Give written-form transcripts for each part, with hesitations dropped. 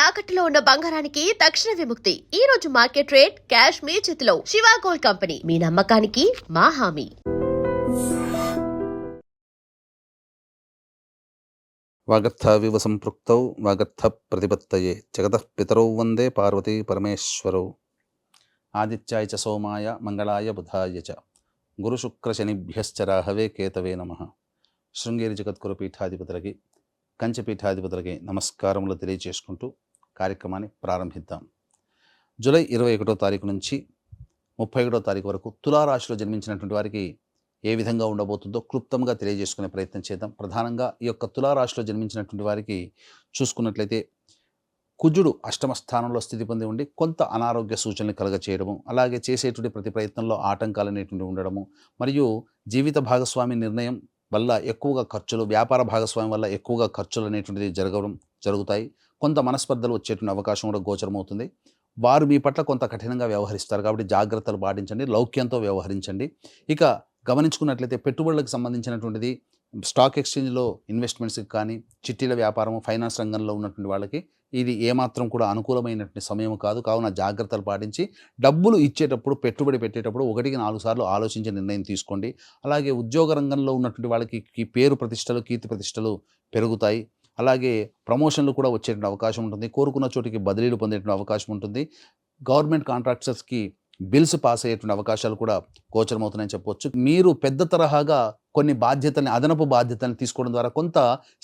తాకట్టులో ఉన్న బంగారానికి తక్షణ విముక్తి. ఈ రోజు మార్కెట్ రేట్ క్యాష్ మీ చేతిలో. శివ గోల్డ్ కంపెనీ, మీ నమ్మకానికి మా హామీ. వాగర్థావివ సంపృక్తౌ వాగర్థ ప్రతిపత్తయే జగతః పితరౌ వందే పార్వతీ పరమేశ్వరౌ. ఆదిత్యాయ చ సోమాయ మంగళాయ బుధాయ చ గురుశుక్రశనిభ్యశ్చ రాహవే కేతవే నమః. శృంగేరి జగద్గురు పీఠాధిపతులకి, కంచి పీఠాధిపతులకి నమస్కారములు తెలియజేసుకుంటూ కార్యక్రమాన్ని ప్రారంభిద్దాం. జూలై 21వ తారీఖు నుంచి 31వ తారీఖు వరకు తులారాశిలో జన్మించినటువంటి వారికి ఏ విధంగా ఉండబోతుందో క్లుప్తంగా తెలియజేసుకునే ప్రయత్నం చేద్దాం. ప్రధానంగా ఈ యొక్క తులారాశిలో జన్మించినటువంటి వారికి చూసుకున్నట్లయితే కుజుడు అష్టమ స్థానంలో స్థితి పొంది ఉండి కొంత అనారోగ్య సూచనలు కలగచేయడము, అలాగే చేసేటువంటి ప్రతి ప్రయత్నంలో ఆటంకాలు అనేటువంటి ఉండడము, మరియు జీవిత భాగస్వామి నిర్ణయం వల్ల ఎక్కువగా ఖర్చులు, వ్యాపార భాగస్వామి వల్ల ఎక్కువగా ఖర్చులు అనేటువంటిది జరుగుతాయి. కొంత మనస్పర్ధలు వచ్చేటువంటి అవకాశం కూడా గోచరమవుతుంది. వారు మీ పట్ల కొంత కఠినంగా వ్యవహరిస్తారు కాబట్టి జాగ్రత్తలు పాటించండి, లౌక్యంతో వ్యవహరించండి. ఇక గమనించుకున్నట్లయితే పెట్టుబడులకు సంబంధించినటువంటిది స్టాక్ ఎక్స్చేంజ్లో ఇన్వెస్ట్మెంట్స్కి కానీ, చిట్టీల వ్యాపారము, ఫైనాన్స్ రంగంలో ఉన్నటువంటి వాళ్ళకి ఇది ఏమాత్రం కూడా అనుకూలమైనటువంటి సమయం కాదు. కావున జాగ్రత్తలు పాటించి డబ్బులు ఇచ్చేటప్పుడు, పెట్టుబడి పెట్టేటప్పుడు 1-4 సార్లు ఆలోచించి నిర్ణయం తీసుకోండి. అలాగే ఉద్యోగ రంగంలో ఉన్నటువంటి వాళ్ళకి పేరు ప్రతిష్టలు, కీర్తి ప్రతిష్టలు పెరుగుతాయి. అలాగే ప్రమోషన్లు కూడా వచ్చేటువంటి అవకాశం ఉంటుంది. కోరుకున్న చోటికి బదిలీలు పొందేటువంటి అవకాశం ఉంటుంది. గవర్నమెంట్ కాంట్రాక్టర్స్కి బిల్స్ పాస్ అయ్యేటువంటి అవకాశాలు కూడా గోచరమవుతున్నాయని చెప్పవచ్చు. మీరు పెద్ద తరహాగా కొన్ని బాధ్యతల్ని, అదనపు బాధ్యతల్ని తీసుకోవడం ద్వారా కొంత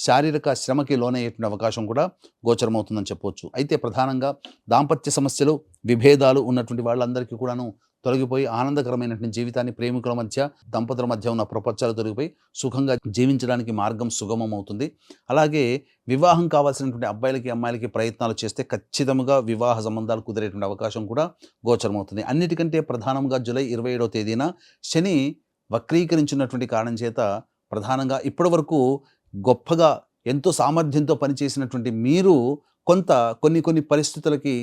శారీరక శ్రమకి లోనయ్యేటువంటి అవకాశం కూడా గోచరమవుతుందని చెప్పవచ్చు. అయితే ప్రధానంగా దాంపత్య సమస్యలు, విభేదాలు ఉన్నటువంటి వాళ్ళందరికీ కూడాను తొలగిపోయి ఆనందకరమైనటువంటి జీవితాన్ని, ప్రేమికుల మధ్య, దంపతుల మధ్య ఉన్న ప్రపంచాలు తొలగిపోయి సుఖంగా జీవించడానికి మార్గం సుగమం అవుతుంది. అలాగే వివాహం కావాల్సినటువంటి అబ్బాయిలకి, అమ్మాయిలకి ప్రయత్నాలు చేస్తే ఖచ్చితంగా వివాహ సంబంధాలు కుదిరేటువంటి అవకాశం కూడా గోచరమవుతుంది. అన్నిటికంటే ప్రధానంగా జూలై 27వ తేదీన శని వక్రీకరించినటువంటి కారణం చేత ప్రధానంగా ఇప్పటి వరకు గొప్పగా ఎంతో సామర్థ్యంతో పనిచేసినటువంటి మీరు కొన్ని పరిస్థితులకి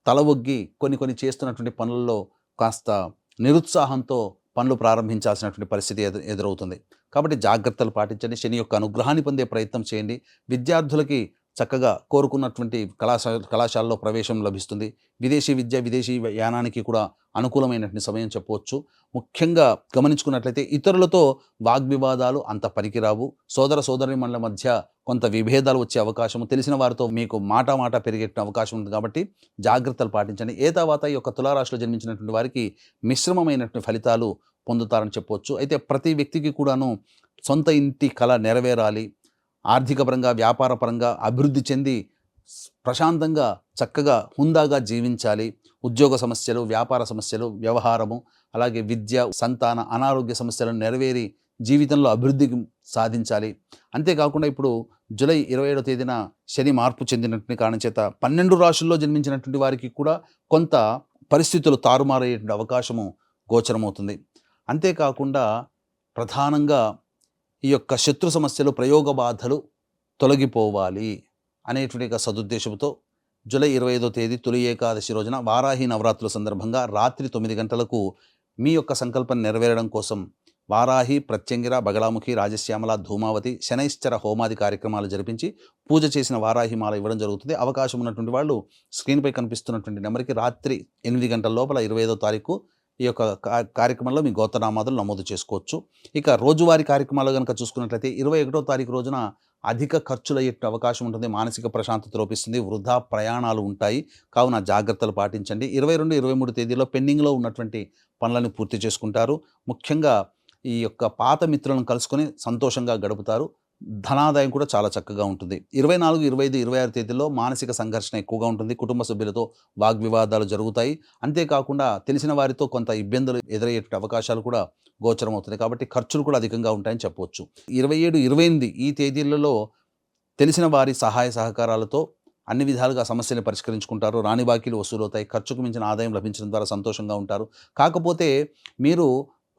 తల ఒగ్గి కొన్ని చేస్తున్నటువంటి పనుల్లో కాస్త నిరుత్సాహంతో పనులు ప్రారంభించాల్సినటువంటి పరిస్థితి ఎదురవుతుంది. కాబట్టి జాగ్రత్తలు పాటించండి. శని యొక్క అనుగ్రహాన్ని పొందే ప్రయత్నం చేయండి. విద్యార్థులకి చక్కగా కోరుకున్నటువంటి కళాశాలలో ప్రవేశం లభిస్తుంది. విదేశీ విద్య, విదేశీ యానానికి కూడా అనుకూలమైనటువంటి సమయం చెప్పవచ్చు. ముఖ్యంగా గమనించుకున్నట్లయితే ఇతరులతో వాగ్వివాదాలు అంత పనికిరావు. సోదర సోదరీమణుల మధ్య కొంత విభేదాలు వచ్చే అవకాశము, తెలిసిన వారితో మీకు మాట పెరిగే అవకాశం ఉంది. కాబట్టి జాగ్రత్తలు పాటించండి. తర్వాత ఈ యొక్క తులారాశిలో జన్మించినటువంటి వారికి మిశ్రమమైనటువంటి ఫలితాలు పొందుతారని చెప్పవచ్చు. అయితే ప్రతి వ్యక్తికి కూడాను సొంత ఇంటి కళ నెరవేరాలి, ఆర్థిక పరంగా, వ్యాపార పరంగా అభివృద్ధి చెంది ప్రశాంతంగా, చక్కగా, హుందాగా జీవించాలి. ఉద్యోగ సమస్యలు, వ్యాపార సమస్యలు, వ్యవహారము, అలాగే విద్య, సంతాన, అనారోగ్య సమస్యలను నెరవేరి జీవితంలో అభివృద్ధికి సాధించాలి. అంతేకాకుండా ఇప్పుడు జూలై 27వ తేదీన శని మార్పు చెందినటువంటి కారణం చేత 12 రాశుల్లో జన్మించినటువంటి వారికి కూడా కొంత పరిస్థితులు తారుమారయ్యేటువంటి అవకాశము గోచరమవుతుంది. అంతేకాకుండా ప్రధానంగా ఈ యొక్క శత్రు సమస్యలు, ప్రయోగ బాధలు తొలగిపోవాలి అనేటువంటి సదుద్దేశంతో జూలై 25వ తేదీ తొలి ఏకాదశి రోజున వారాహి నవరాత్రుల సందర్భంగా రాత్రి 9 గంటలకు మీ యొక్క సంకల్పం నెరవేరడం కోసం వారాహి, ప్రత్యంగిర, బగళాముఖి, రాజశ్యామల, ధూమావతి, శనైశ్చర హోమాది కార్యక్రమాలు జరిపించి పూజ చేసిన వారాహి మాల ఇవ్వడం జరుగుతుంది. అవకాశం ఉన్నటువంటి వాళ్ళు స్క్రీన్పై కనిపిస్తున్నటువంటి నెంబర్కి రాత్రి 8 గంటల లోపల 25వ తారీఖు ఈ యొక్క కార్యక్రమంలో మీ గోత్రనామాదులు నమోదు చేసుకోవచ్చు. ఇక రోజువారీ కార్యక్రమాలు కనుక చూసుకున్నట్లయితే 21వ తారీఖు రోజున అధిక ఖర్చులు అయ్యే అవకాశం ఉంటుంది. మానసిక ప్రశాంతత లోపిస్తుంది. వృధా ప్రయాణాలు ఉంటాయి. కావున జాగ్రత్తలు పాటించండి. 22, 23 తేదీలో పెండింగ్లో ఉన్నటువంటి పనులను పూర్తి చేసుకుంటారు. ముఖ్యంగా ఈ యొక్క పాత మిత్రులను కలుసుకొని సంతోషంగా గడుపుతారు. ధనాదాయం కూడా చాలా చక్కగా ఉంటుంది. 24, 25, 26 తేదీల్లో మానసిక సంఘర్షణ ఎక్కువగా ఉంటుంది. కుటుంబ సభ్యులతో వాగ్వివాదాలు జరుగుతాయి. అంతేకాకుండా తెలిసిన వారితో కొంత ఇబ్బందులు ఎదురయ్యే అవకాశాలు కూడా గోచరమవుతుంది. కాబట్టి ఖర్చులు కూడా అధికంగా ఉంటాయని చెప్పవచ్చు. 27, 28 ఈ తేదీలలో తెలిసిన వారి సహాయ సహకారాలతో అన్ని విధాలుగా సమస్యని పరిష్కరించుకుంటారు. రాని బాకీలు వసూలవుతాయి. ఖర్చుకు మించిన ఆదాయం లభించడం ద్వారా సంతోషంగా ఉంటారు. కాకపోతే మీరు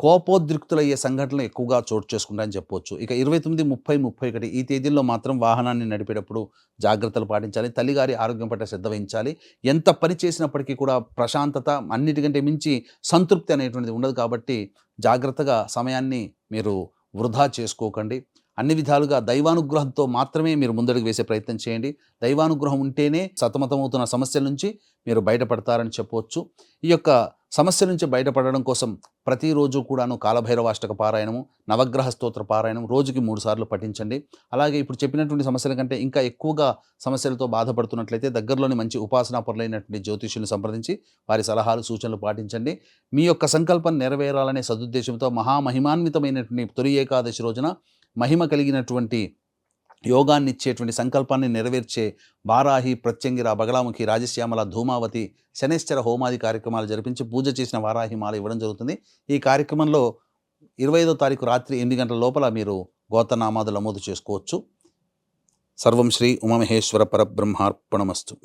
కోపోద్రిక్తులయ్యే సంఘటనలు ఎక్కువగా చోటు చేసుకుంటాయని చెప్పవచ్చు. ఇక 29, 30, 31 ఈ తేదీల్లో మాత్రం వాహనాన్ని నడిపేటప్పుడు జాగ్రత్తలు పాటించాలి. తల్లిగారి ఆరోగ్యం పట్ల శ్రద్ధ వహించాలి. ఎంత పని చేసినప్పటికీ కూడా ప్రశాంతత, అన్నిటికంటే మించి సంతృప్తి అనేటువంటిది ఉండదు. కాబట్టి జాగ్రత్తగా సమయాన్ని మీరు వృధా చేసుకోకండి. అన్ని విధాలుగా దైవానుగ్రహంతో మాత్రమే మీరు ముందడుగు వేసే ప్రయత్నం చేయండి. దైవానుగ్రహం ఉంటేనే సతమతమవుతున్న సమస్యల నుంచి మీరు బయటపడతారని చెప్పవచ్చు. ఈ యొక్క సమస్య నుంచి బయటపడడం కోసం ప్రతిరోజు కూడాను కాలభైరవాష్టక పారాయణము, నవగ్రహ స్తోత్ర పారాయణం రోజుకి 3 సార్లు పఠించండి. అలాగే ఇప్పుడు చెప్పినటువంటి సమస్యల కంటే ఇంకా ఎక్కువగా సమస్యలతో బాధపడుతున్నట్లయితే దగ్గరలోని మంచి ఉపాసనా పరులైనటువంటి జ్యోతిష్యులను సంప్రదించి వారి సలహాలు సూచనలు పాటించండి. మీ యొక్క సంకల్పం నెరవేరాలనే సదుద్దేశంతో మహామహిమాన్వితమైనటువంటి తొలి ఏకాదశి రోజున మహిమ కలిగినటువంటి యోగాన్ని ఇచ్చేటువంటి సంకల్పాన్ని నెరవేర్చే వారాహి, ప్రత్యంగిర, బగలాముఖి, రాజశ్యామల, ధూమావతి, శనేశ్వర హోమాది కార్యక్రమాలు జరిపించి పూజ చేసిన వారాహి మాల ఇవ్వడం జరుగుతుంది. ఈ కార్యక్రమంలో 25వ తారీఖు రాత్రి 8 గంటల లోపల మీరు గోత్రనామాదులు నమోదు చేసుకోవచ్చు. సర్వం శ్రీ ఉమామహేశ్వర పరబ్రహ్మార్పణమస్తు.